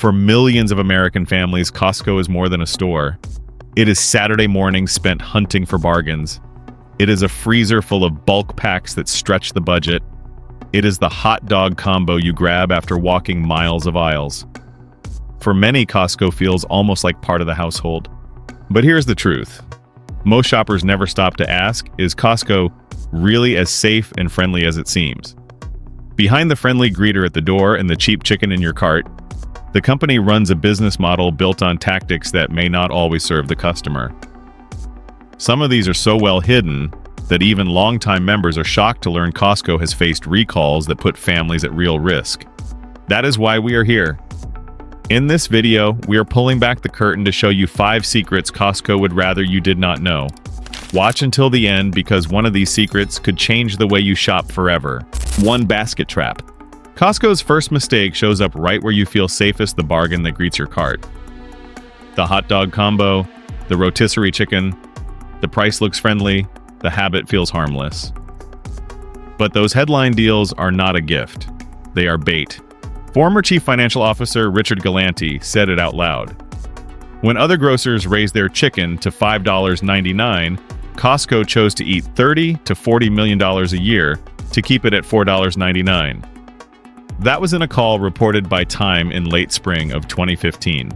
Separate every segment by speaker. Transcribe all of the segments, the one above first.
Speaker 1: For millions of American families, Costco is more than a store. It is Saturday mornings spent hunting for bargains. It is a freezer full of bulk packs that stretch the budget. It is the hot dog combo you grab after walking miles of aisles. For many, Costco feels almost like part of the household. But here's the truth. Most shoppers never stop to ask, is Costco really as safe and friendly as it seems? Behind the friendly greeter at the door and the cheap chicken in your cart, the company runs a business model built on tactics that may not always serve the customer. Some of these are so well hidden that even longtime members are shocked to learn Costco has faced recalls that put families at real risk. That is why we are here. In this video, we are pulling back the curtain to show you 5 secrets Costco would rather you did not know. Watch until the end because one of these secrets could change the way you shop forever. 1. Basket trap. Costco's first mistake shows up right where you feel safest, the bargain that greets your cart. The hot dog combo, the rotisserie chicken, the price looks friendly, the habit feels harmless. But those headline deals are not a gift. They are bait. Former Chief Financial Officer Richard Galanti said it out loud. When other grocers raised their chicken to $5.99, Costco chose to eat $30 to $40 million a year to keep it at $4.99. That was in a call reported by Time in late spring of 2015.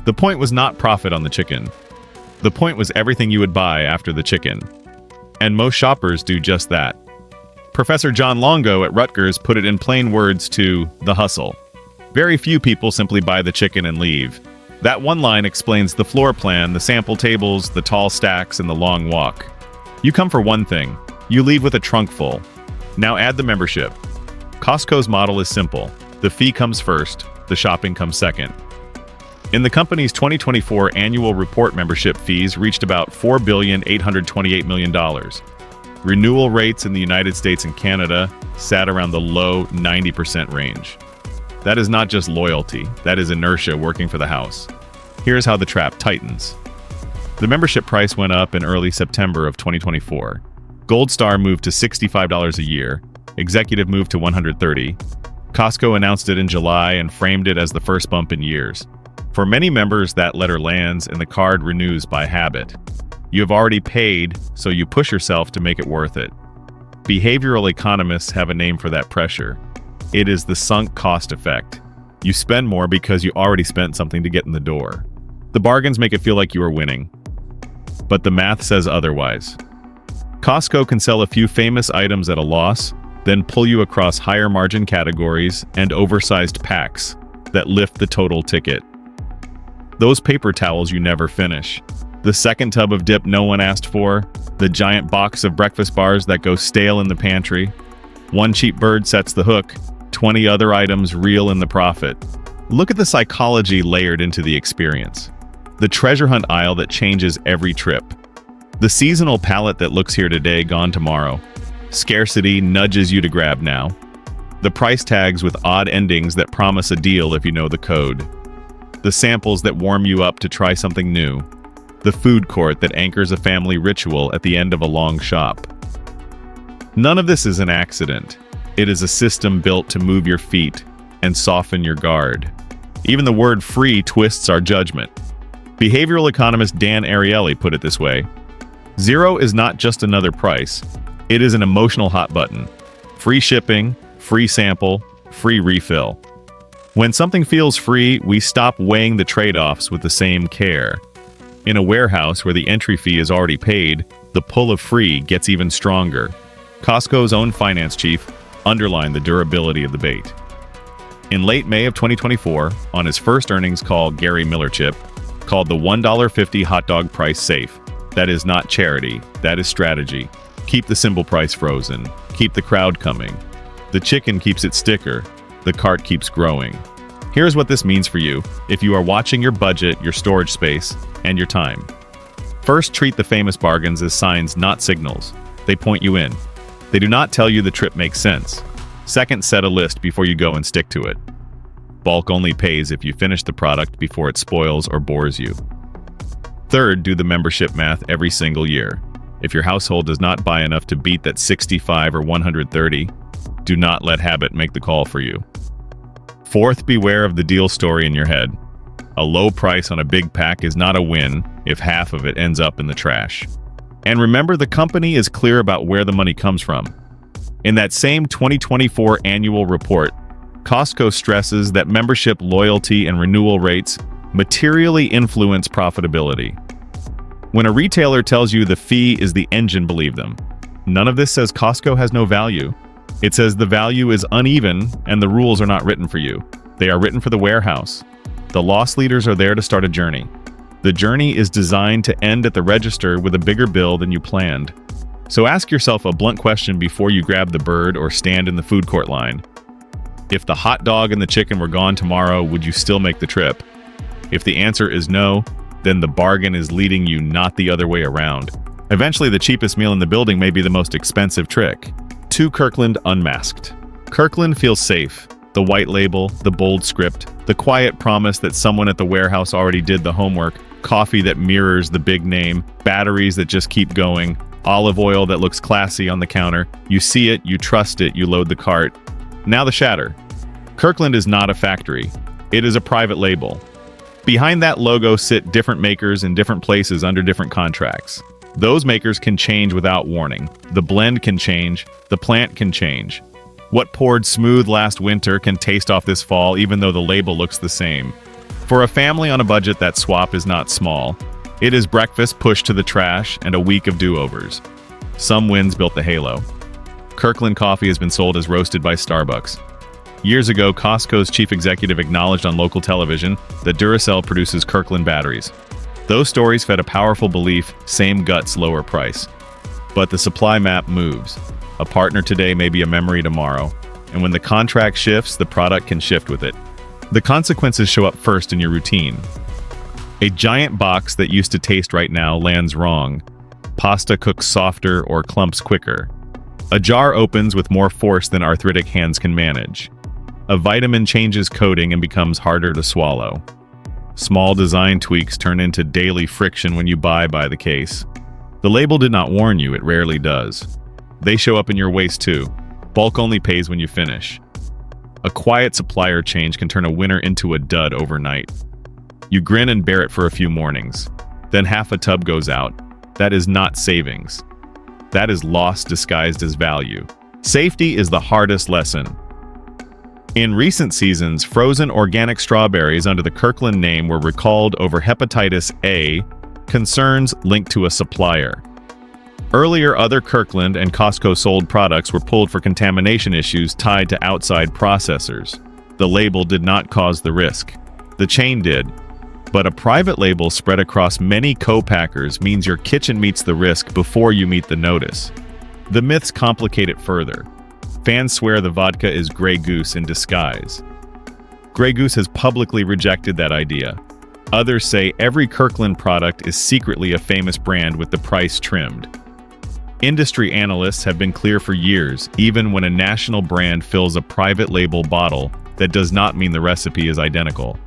Speaker 1: The point was not profit on the chicken. The point was everything you would buy after the chicken. And most shoppers do just that. Professor John Longo at Rutgers put it in plain words to the hustle. Very few people simply buy the chicken and leave. That one line explains the floor plan, the sample tables, the tall stacks, and the long walk. You come for one thing. You leave with a trunk full. Now add the membership. Costco's model is simple. The fee comes first, the shopping comes second. In the company's 2024 annual report, membership fees reached about $4,828 million. Renewal rates in the United States and Canada sat around the low 90% range. That is not just loyalty, that is inertia working for the house. Here's how the trap tightens. The membership price went up in early September of 2024. Gold Star moved to $65 a year. Executive moved to $130. Costco announced it in July and framed it as the first bump in years. For many members, that letter lands and the card renews by habit. You have already paid, so you push yourself to make it worth it. Behavioral economists have a name for that pressure. It is the sunk cost effect. You spend more because you already spent something to get in the door. The bargains make it feel like you are winning. But the math says otherwise. Costco can sell a few famous items at a loss, then pull you across higher margin categories and oversized packs that lift the total ticket. Those paper towels you never finish. The second tub of dip no one asked for. The giant box of breakfast bars that go stale in the pantry. One cheap bird sets the hook. 20 other items reel in the profit. Look at the psychology layered into the experience. The treasure hunt aisle that changes every trip. The seasonal palette that looks here today, gone tomorrow. Scarcity nudges you to grab now. The price tags with odd endings that promise a deal if you know the code. The samples that warm you up to try something new. The food court that anchors a family ritual at the end of a long shop. None of this is an accident. It is a system built to move your feet and soften your guard. Even the word free twists our judgment. Behavioral economist Dan Ariely put it this way: zero is not just another price. It is an emotional hot button. Free shipping, free sample, free refill. When something feels free, we stop weighing the trade-offs with the same care. In a warehouse where the entry fee is already paid, the pull of free gets even stronger. Costco's own finance chief underlined the durability of the bait. In late May of 2024, on his first earnings call, Gary Millerchip called the $1.50 hot dog price safe. That is not charity, that is strategy. Keep the symbol price frozen. Keep the crowd coming. The chicken keeps its sticker. The cart keeps growing. Here's what this means for you if you are watching your budget, your storage space, and your time. First, treat the famous bargains as signs, not signals. They point you in. They do not tell you the trip makes sense. Second, set a list before you go and stick to it. Bulk only pays if you finish the product before it spoils or bores you. Third, do the membership math every single year. If your household does not buy enough to beat that $65 or $130, do not let habit make the call for you. Fourth, beware of the deal story in your head. A low price on a big pack is not a win if half of it ends up in the trash. And remember, the company is clear about where the money comes from. In that same 2024 annual report, Costco stresses that membership loyalty and renewal rates materially influence profitability. When a retailer tells you the fee is the engine, believe them. None of this says Costco has no value. It says the value is uneven and the rules are not written for you. They are written for the warehouse. The loss leaders are there to start a journey. The journey is designed to end at the register with a bigger bill than you planned. So ask yourself a blunt question before you grab the bird or stand in the food court line. If the hot dog and the chicken were gone tomorrow, would you still make the trip? If the answer is no, then the bargain is leading you, not the other way around. Eventually, the cheapest meal in the building may be the most expensive trick. 2. Kirkland Unmasked. Kirkland feels safe. The white label, the bold script, the quiet promise that someone at the warehouse already did the homework, coffee that mirrors the big name, batteries that just keep going, olive oil that looks classy on the counter. You see it, you trust it, you load the cart. Now the shatter. Kirkland is not a factory. It is a private label. Behind that logo sit different makers in different places under different contracts. Those makers can change without warning. The blend can change. The plant can change. What poured smooth last winter can taste off this fall, even though the label looks the same. For a family on a budget, that swap is not small. It is breakfast pushed to the trash and a week of do-overs. Some winds built the halo. Kirkland coffee has been sold as roasted by Starbucks. Years ago, Costco's chief executive acknowledged on local television that Duracell produces Kirkland batteries. Those stories fed a powerful belief, same guts, lower price. But the supply map moves. A partner today may be a memory tomorrow, and when the contract shifts, the product can shift with it. The consequences show up first in your routine. A giant box that used to taste right now lands wrong. Pasta cooks softer or clumps quicker. A jar opens with more force than arthritic hands can manage. A vitamin changes coating and becomes harder to swallow. Small design tweaks turn into daily friction when you buy by the case. The label did not warn you, it rarely does. They show up in your waste too. Bulk only pays when you finish. A quiet supplier change can turn a winner into a dud overnight. You grin and bear it for a few mornings. Then half a tub goes out. That is not savings. That is loss disguised as value. Safety is the hardest lesson. In recent seasons, frozen organic strawberries under the Kirkland name were recalled over hepatitis A concerns linked to a supplier. Earlier, other Kirkland and Costco-sold products were pulled for contamination issues tied to outside processors. The label did not cause the risk. The chain did. But a private label spread across many co-packers means your kitchen meets the risk before you meet the notice. The myths complicate it further. Fans swear the vodka is Grey Goose in disguise. Grey Goose has publicly rejected that idea. Others say every Kirkland product is secretly a famous brand with the price trimmed. Industry analysts have been clear for years, even when a national brand fills a private label bottle, that does not mean the recipe is identical.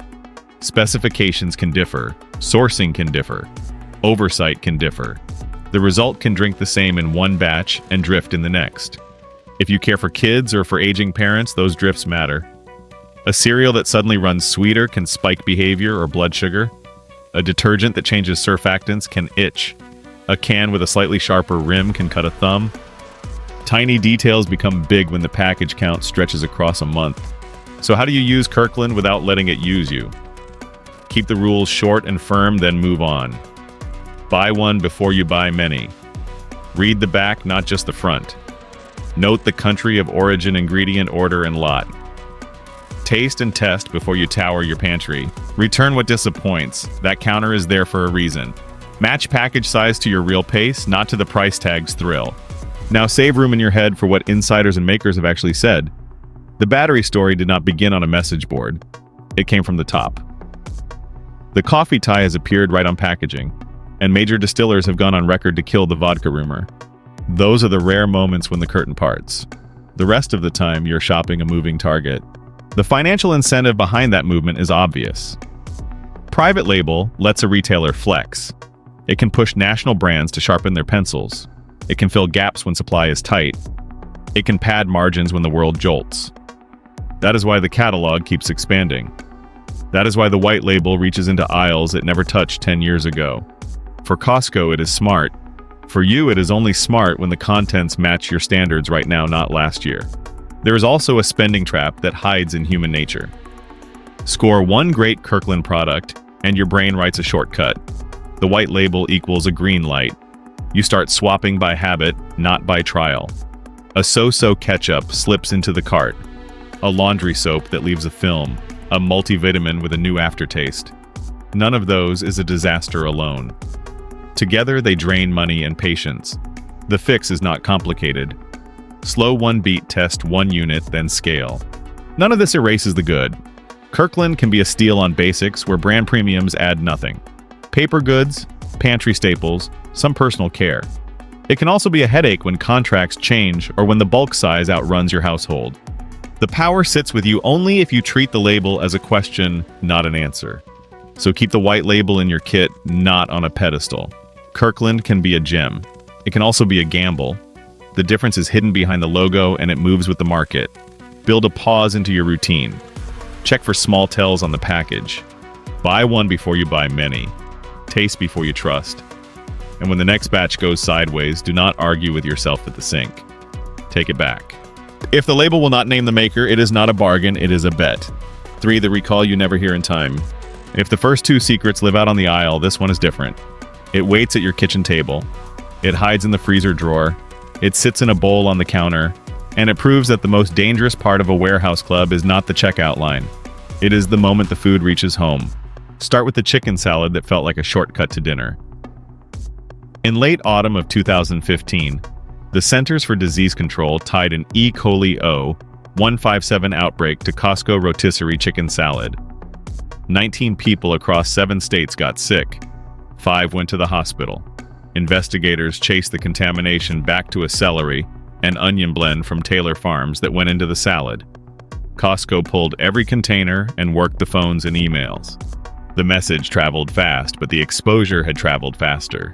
Speaker 1: Specifications can differ, sourcing can differ, oversight can differ. The result can drink the same in one batch and drift in the next. If you care for kids or for aging parents, those drifts matter. A cereal that suddenly runs sweeter can spike behavior or blood sugar. A detergent that changes surfactants can itch. A can with a slightly sharper rim can cut a thumb. Tiny details become big when the package count stretches across a month. So how do you use Kirkland without letting it use you? Keep the rules short and firm, then move on. Buy one before you buy many. Read the back, not just the front. Note the country of origin, ingredient, order, and lot. Taste and test before you tower your pantry. Return what disappoints. That counter is there for a reason. Match package size to your real pace, not to the price tag's thrill. Now save room in your head for what insiders and makers have actually said. The battery story did not begin on a message board. It came from the top. The coffee tie has appeared right on packaging, and major distillers have gone on record to kill the vodka rumor. Those are the rare moments when the curtain parts. The rest of the time, you're shopping a moving target. The financial incentive behind that movement is obvious. Private label lets a retailer flex. It can push national brands to sharpen their pencils. It can fill gaps when supply is tight. It can pad margins when the world jolts. That is why the catalog keeps expanding. That is why the white label reaches into aisles it never touched 10 years ago. For Costco, it is smart. For you, it is only smart when the contents match your standards right now, not last year. There is also a spending trap that hides in human nature. Score one great Kirkland product, and your brain writes a shortcut. The white label equals a green light. You start swapping by habit, not by trial. A so-so ketchup slips into the cart. A laundry soap that leaves a film. A multivitamin with a new aftertaste. None of those is a disaster alone. Together, they drain money and patience. The fix is not complicated. Slow one beat, test one unit, then scale. None of this erases the good. Kirkland can be a steal on basics where brand premiums add nothing. Paper goods, pantry staples, some personal care. It can also be a headache when contracts change or when the bulk size outruns your household. The power sits with you only if you treat the label as a question, not an answer. So keep the white label in your kit, not on a pedestal. Kirkland can be a gem. It can also be a gamble. The difference is hidden behind the logo and it moves with the market. Build a pause into your routine. Check for small tells on the package. Buy one before you buy many. Taste before you trust. And when the next batch goes sideways, do not argue with yourself at the sink. Take it back. If the label will not name the maker, it is not a bargain, it is a bet. 3. The recall you never hear in time. If the first two secrets live out on the aisle, this one is different. It waits at your kitchen table. It hides in the freezer drawer. It sits in a bowl on the counter. And it proves that the most dangerous part of a warehouse club is not the checkout line. It is the moment the food reaches home. Start with the chicken salad that felt like a shortcut to dinner. In late autumn of 2015, the Centers for Disease Control tied an E. coli O.157 outbreak to Costco rotisserie chicken salad. 19 people across 7 states got sick. 5 went to the hospital. Investigators chased the contamination back to a celery and onion blend from Taylor Farms that went into the salad. Costco pulled every container and worked the phones and emails. The message traveled fast, but the exposure had traveled faster.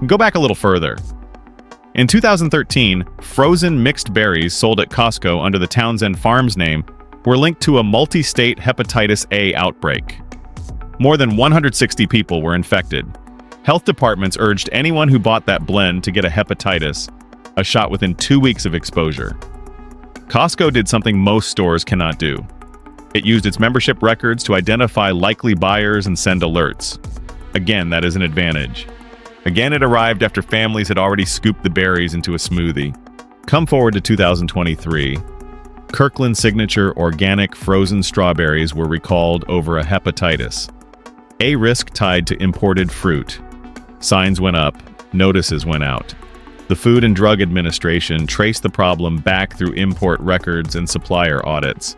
Speaker 1: Go back a little further. In 2013, frozen mixed berries sold at Costco under the Townsend Farms name were linked to a multi-state hepatitis A outbreak. More than 160 people were infected. Health departments urged anyone who bought that blend to get a hepatitis, a shot within 2 weeks of exposure. Costco did something most stores cannot do. It used its membership records to identify likely buyers and send alerts. Again, that is an advantage. Again, it arrived after families had already scooped the berries into a smoothie. Come forward to 2023. Kirkland signature organic frozen strawberries were recalled over a hepatitis. A risk tied to imported fruit. Signs went up, notices went out. The Food and Drug Administration traced the problem back through import records and supplier audits.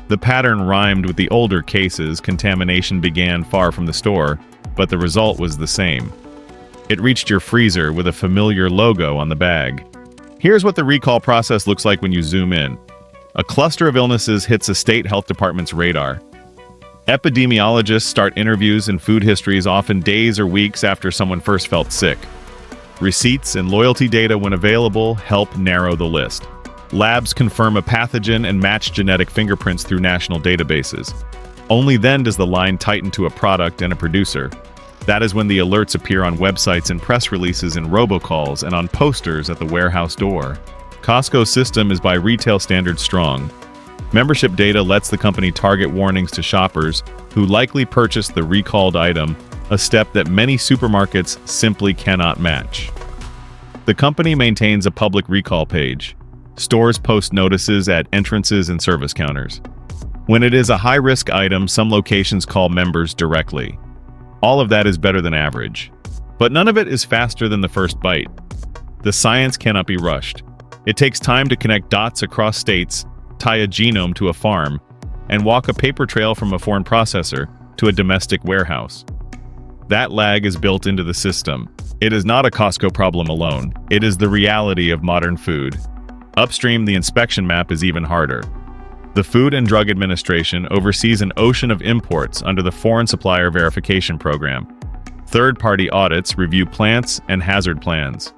Speaker 1: The pattern rhymed with the older cases. Contamination began far from the store, but the result was the same. It reached your freezer with a familiar logo on the bag. Here's what the recall process looks like when you zoom in. A cluster of illnesses hits a state health department's radar. Epidemiologists start interviews and food histories often days or weeks after someone first felt sick. Receipts and loyalty data, when available, help narrow the list. Labs confirm a pathogen and match genetic fingerprints through national databases. Only then does the line tighten to a product and a producer. That is when the alerts appear on websites and press releases and robocalls and on posters at the warehouse door. Costco's system is by retail standards strong. Membership data lets the company target warnings to shoppers who likely purchased the recalled item, a step that many supermarkets simply cannot match. The company maintains a public recall page. Stores post notices at entrances and service counters. When it is a high-risk item, some locations call members directly. All of that is better than average. But none of it is faster than the first bite. The science cannot be rushed. It takes time to connect dots across states, tie a genome to a farm, and walk a paper trail from a foreign processor to a domestic warehouse. That lag is built into the system. It is not a Costco problem alone. It is the reality of modern food. Upstream, the inspection map is even harder. The Food and Drug Administration oversees an ocean of imports under the Foreign Supplier Verification Program. Third-party audits review plants and hazard plans.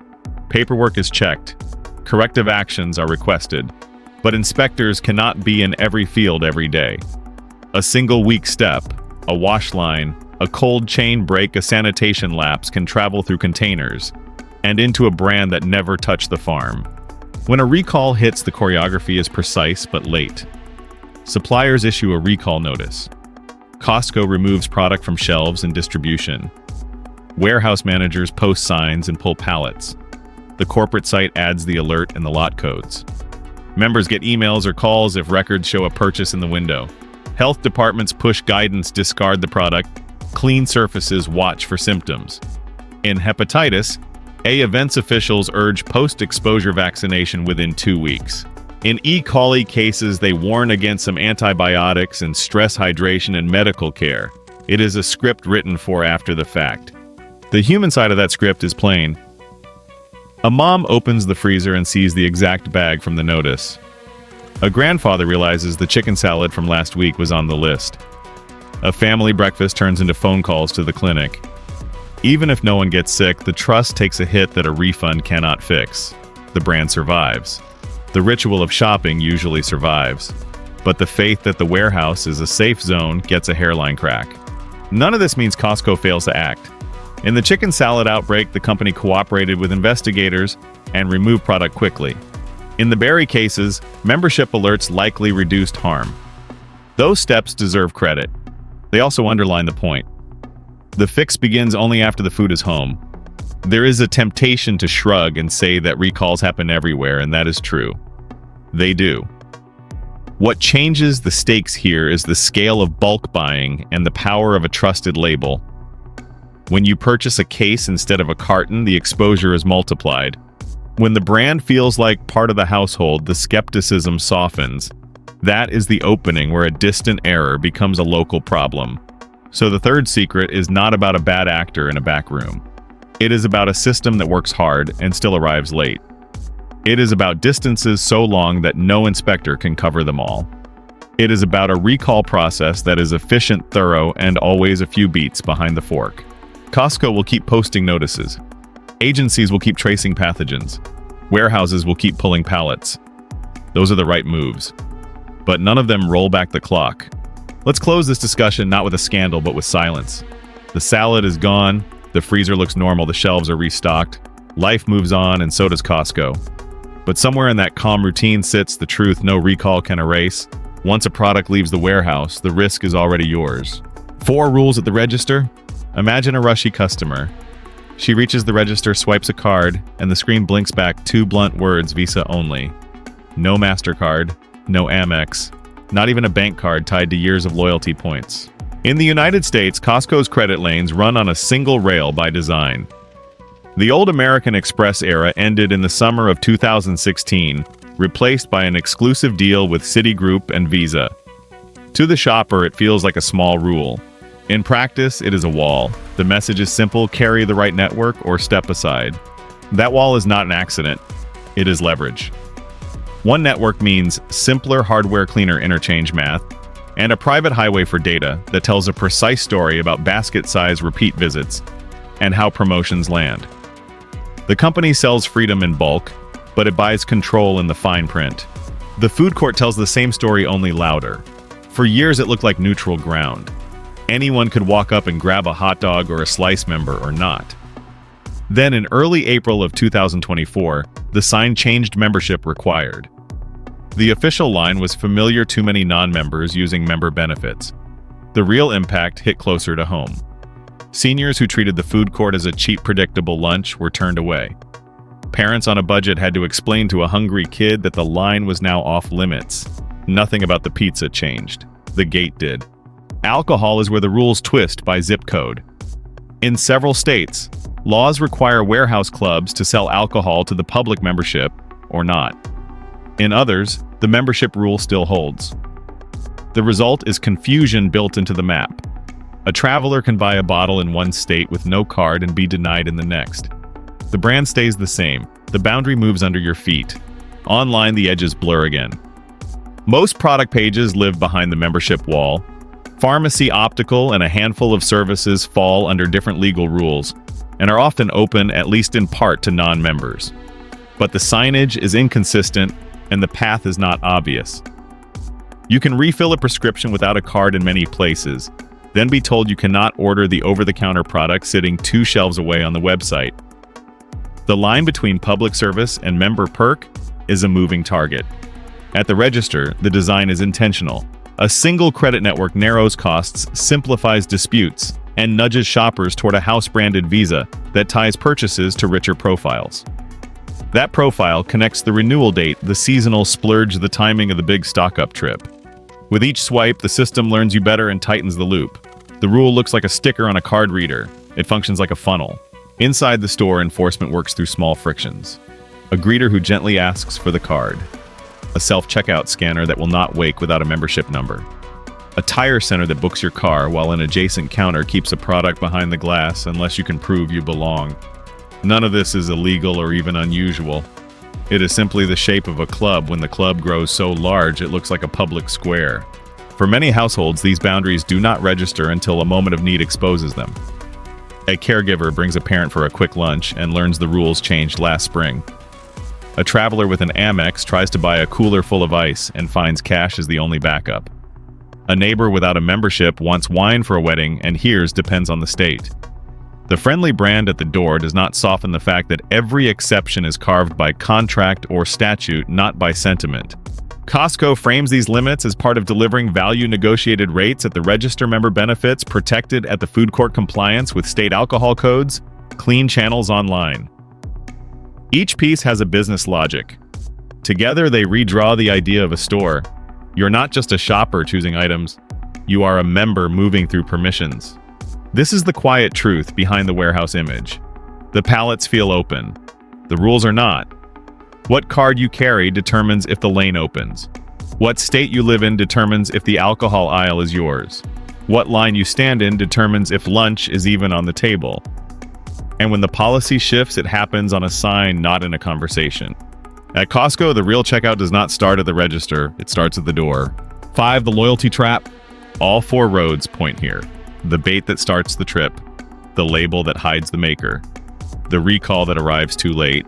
Speaker 1: Paperwork is checked. Corrective actions are requested. But inspectors cannot be in every field every day. A single weak step, a wash line, a cold chain break, a sanitation lapse can travel through containers and into a brand that never touched the farm. When a recall hits, the choreography is precise but late. Suppliers issue a recall notice. Costco removes product from shelves and distribution. Warehouse managers post signs and pull pallets. The corporate site adds the alert and the lot codes. Members get emails or calls if records show a purchase in the window. Health departments push guidance, discard the product. Clean surfaces, watch for symptoms. In hepatitis, events officials urge post-exposure vaccination within 2 weeks. In E. coli cases, they warn against some antibiotics and stress hydration in medical care. It is a script written for after the fact. The human side of that script is plain. A mom opens the freezer and sees the exact bag from the notice. A grandfather realizes the chicken salad from last week was on the list. A family breakfast turns into phone calls to the clinic. Even if no one gets sick, the trust takes a hit that a refund cannot fix. The brand survives. The ritual of shopping usually survives. But the faith that the warehouse is a safe zone gets a hairline crack. None of this means Costco fails to act. In the chicken salad outbreak, the company cooperated with investigators and removed product quickly. In the berry cases, membership alerts likely reduced harm. Those steps deserve credit. They also underline the point. The fix begins only after the food is home. There is a temptation to shrug and say that recalls happen everywhere, and that is true. They do. What changes the stakes here is the scale of bulk buying and the power of a trusted label. When you purchase a case instead of a carton, the exposure is multiplied. When the brand feels like part of the household, the skepticism softens. That is the opening where a distant error becomes a local problem. So the third secret is not about a bad actor in a back room. It is about a system that works hard and still arrives late. It is about distances so long that no inspector can cover them all. It is about a recall process that is efficient, thorough, and always a few beats behind the fork. Costco will keep posting notices. Agencies will keep tracing pathogens. Warehouses will keep pulling pallets. Those are the right moves. But none of them roll back the clock. Let's close this discussion not with a scandal, but with silence. The salad is gone, the freezer looks normal, the shelves are restocked, life moves on, and so does Costco. But somewhere in that calm routine sits the truth no recall can erase. Once a product leaves the warehouse, the risk is already yours. 4 rules at the register. Imagine a rushy customer. She reaches the register, swipes a card, and the screen blinks back 2 blunt words: Visa only. No MasterCard, no Amex, not even a bank card tied to years of loyalty points. In the United States, Costco's credit lanes run on a single rail by design. The old American Express era ended in the summer of 2016, replaced by an exclusive deal with Citigroup and Visa. To the shopper, it feels like a small rule. In practice, it is a wall. The message is simple: carry the right network or step aside. That wall is not an accident. It is leverage. One network means simpler hardware, cleaner interchange math, and a private highway for data that tells a precise story about basket size, repeat visits, and how promotions land. The company sells freedom in bulk, but it buys control in the fine print. The food court tells the same story, only louder. For years, it looked like neutral ground. Anyone could walk up and grab a hot dog or a slice, member or not. Then in early April of 2024, the sign changed: membership required. The official line was familiar: too many non-members using member benefits. The real impact hit closer to home. Seniors who treated the food court as a cheap, predictable lunch were turned away. Parents on a budget had to explain to a hungry kid that the line was now off limits. Nothing about the pizza changed. The gate did. Alcohol is where the rules twist by zip code. In several states, laws require warehouse clubs to sell alcohol to the public membership or not. In others, the membership rule still holds. The result is confusion built into the map. A traveler can buy a bottle in one state with no card and be denied in the next. The brand stays the same. The boundary moves under your feet. Online, the edges blur again. Most product pages live behind the membership wall. Pharmacy, optical, and a handful of services fall under different legal rules and are often open, at least in part, to non-members. But the signage is inconsistent, and the path is not obvious. You can refill a prescription without a card in many places, then be told you cannot order the over-the-counter product sitting 2 shelves away on the website. The line between public service and member perk is a moving target. At the register, the design is intentional. A single credit network narrows costs, simplifies disputes, and nudges shoppers toward a house-branded Visa that ties purchases to richer profiles. That profile connects the renewal date, the seasonal splurge, the timing of the big stock-up trip. With each swipe, the system learns you better and tightens the loop. The rule looks like a sticker on a card reader. It functions like a funnel. Inside the store, enforcement works through small frictions. A greeter who gently asks for the card. A self-checkout scanner that will not wake without a membership number. A tire center that books your car while an adjacent counter keeps a product behind the glass unless you can prove you belong. None of this is illegal or even unusual. It is simply the shape of a club. When the club grows so large, it looks like a public square. For many households, these boundaries do not register until a moment of need exposes them. A caregiver brings a parent for a quick lunch and learns the rules changed last spring. A traveler with an Amex tries to buy a cooler full of ice and finds cash is the only backup. A neighbor without a membership wants wine for a wedding and hears depends on the state. The friendly brand at the door does not soften the fact that every exception is carved by contract or statute, not by sentiment. Costco frames these limits as part of delivering value. Negotiated rates at the register, member benefits protected at the food court, compliance with state alcohol codes, clean channels online. Each piece has a business logic. Together they redraw the idea of a store. You're not just a shopper choosing items, you are a member moving through permissions. This is the quiet truth behind the warehouse image. The pallets feel open. The rules are not. What card you carry determines if the lane opens. What state you live in determines if the alcohol aisle is yours. What line you stand in determines if lunch is even on the table. And when the policy shifts, it happens on a sign, not in a conversation. At Costco, the real checkout does not start at the register, it starts at the door. 5. The loyalty trap. All 4 roads point here. The bait that starts the trip. The label that hides the maker. The recall that arrives too late.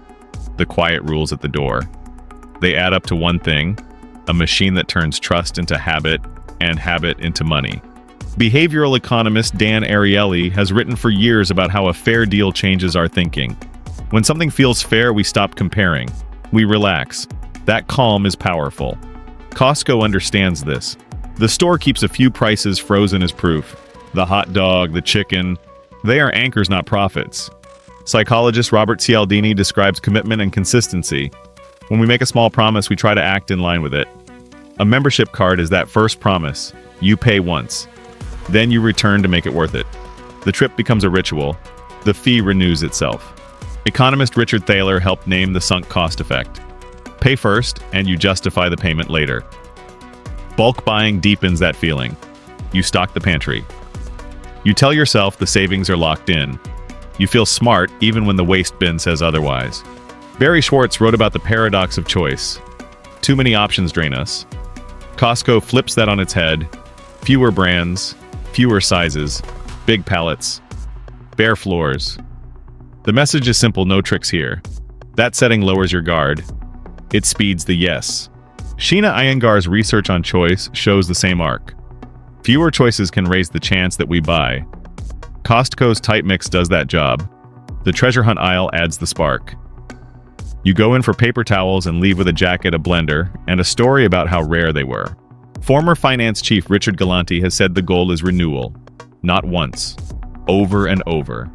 Speaker 1: The quiet rules at the door. They add up to one thing, a machine that turns trust into habit and habit into money. Behavioral economist Dan Ariely has written for years about how a fair deal changes our thinking. When something feels fair, we stop comparing. We relax. That calm is powerful. Costco understands this. The store keeps a few prices frozen as proof. The hot dog, the chicken, they are anchors, not profits. Psychologist Robert Cialdini describes commitment and consistency. When we make a small promise, we try to act in line with it. A membership card is that first promise. You pay once. Then you return to make it worth it. The trip becomes a ritual. The fee renews itself. Economist Richard Thaler helped name the sunk cost effect. Pay first, and you justify the payment later. Bulk buying deepens that feeling. You stock the pantry. You tell yourself the savings are locked in. You feel smart even when the waste bin says otherwise. Barry Schwartz wrote about the paradox of choice. Too many options drain us. Costco flips that on its head. Fewer brands, fewer sizes, big pallets, bare floors. The message is simple, no tricks here. That setting lowers your guard. It speeds the yes. Sheena Iyengar's research on choice shows the same arc. Fewer choices can raise the chance that we buy. Costco's tight mix does that job. The treasure hunt aisle adds the spark. You go in for paper towels and leave with a jacket, a blender, and a story about how rare they were. Former finance chief Richard Galanti has said the goal is renewal. Not once. Over and over.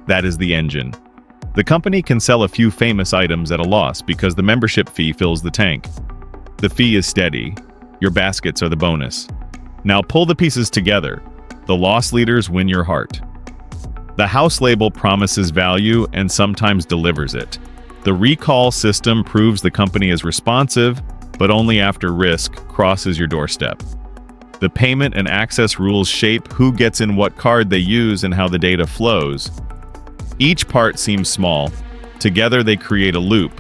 Speaker 1: That is the engine. The company can sell a few famous items at a loss because the membership fee fills the tank. The fee is steady. Your baskets are the bonus. Now pull the pieces together. The loss leaders win your heart. The house label promises value and sometimes delivers it. The recall system proves the company is responsive, but only after risk crosses your doorstep. The payment and access rules shape who gets in what card they use and how the data flows. Each part seems small. Together they create a loop.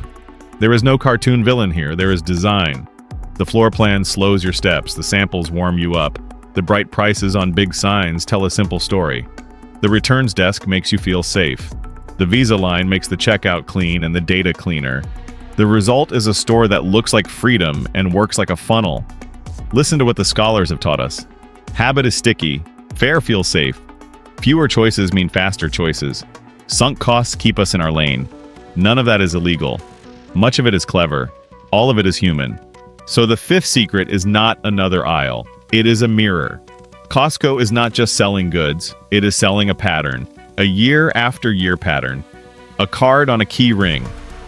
Speaker 1: There is no cartoon villain here, there is design. The floor plan slows your steps, the samples warm you up. The bright prices on big signs tell a simple story. The returns desk makes you feel safe. The Visa line makes the checkout clean and the data cleaner. The result is a store that looks like freedom and works like a funnel. Listen to what the scholars have taught us. Habit is sticky. Fair feels safe. Fewer choices mean faster choices. Sunk costs keep us in our lane. None of that is illegal. Much of it is clever. All of it is human. So the fifth secret is not another aisle. It is a mirror. Costco is not just selling goods. It is selling a pattern. A year after year pattern. A card on a key ring.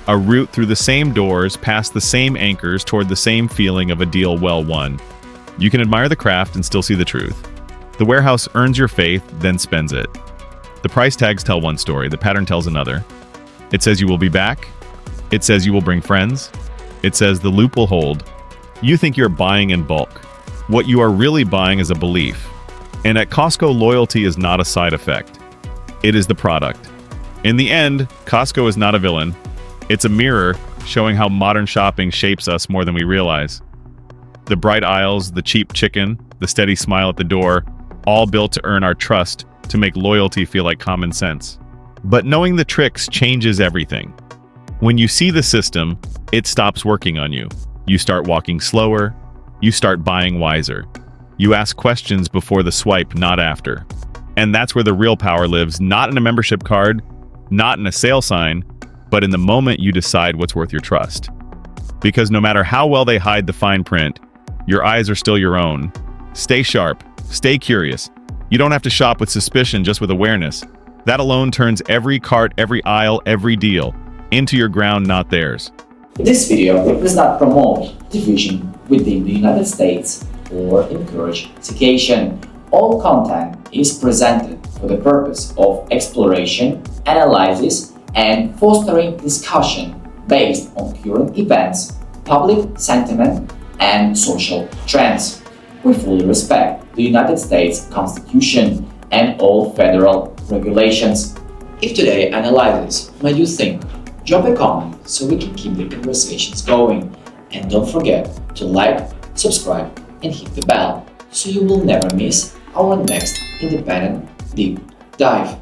Speaker 1: A route through the same doors, past the same anchors, toward the same feeling of a deal well won. You can admire the craft and still see the truth. The warehouse earns your faith, then spends it. The price tags tell one story, the pattern tells another. It says you will be back. It says you will bring friends. It says the loop will hold. You think you're buying in bulk. What you are really buying is a belief. And at Costco, loyalty is not a side effect. It is the product. In the end, Costco is not a villain. It's a mirror showing how modern shopping shapes us more than we realize. The bright aisles, the cheap chicken, the steady smile at the door, all built to earn our trust, to make loyalty feel like common sense. But knowing the tricks changes everything. When you see the system, it stops working on you. You start walking slower. You start buying wiser. You ask questions before the swipe, not after. And that's where the real power lives, not in a membership card, not in a sale sign, but in the moment you decide what's worth your trust. Because no matter how well they hide the fine print, your eyes are still your own. Stay sharp, stay curious. You don't have to shop with suspicion, just with awareness. That alone turns every cart, every aisle, every deal into your ground, not theirs.
Speaker 2: This video does not promote division within the United States or encourage segregation. All content is presented for the purpose of exploration, analysis, and fostering discussion based on current events, public sentiment, and social trends. We fully respect the United States Constitution and all federal regulations. If today analysis made you think, drop a comment so we can keep the conversations going. And don't forget to like, subscribe, and hit the bell so you will never miss our next independent deep dive.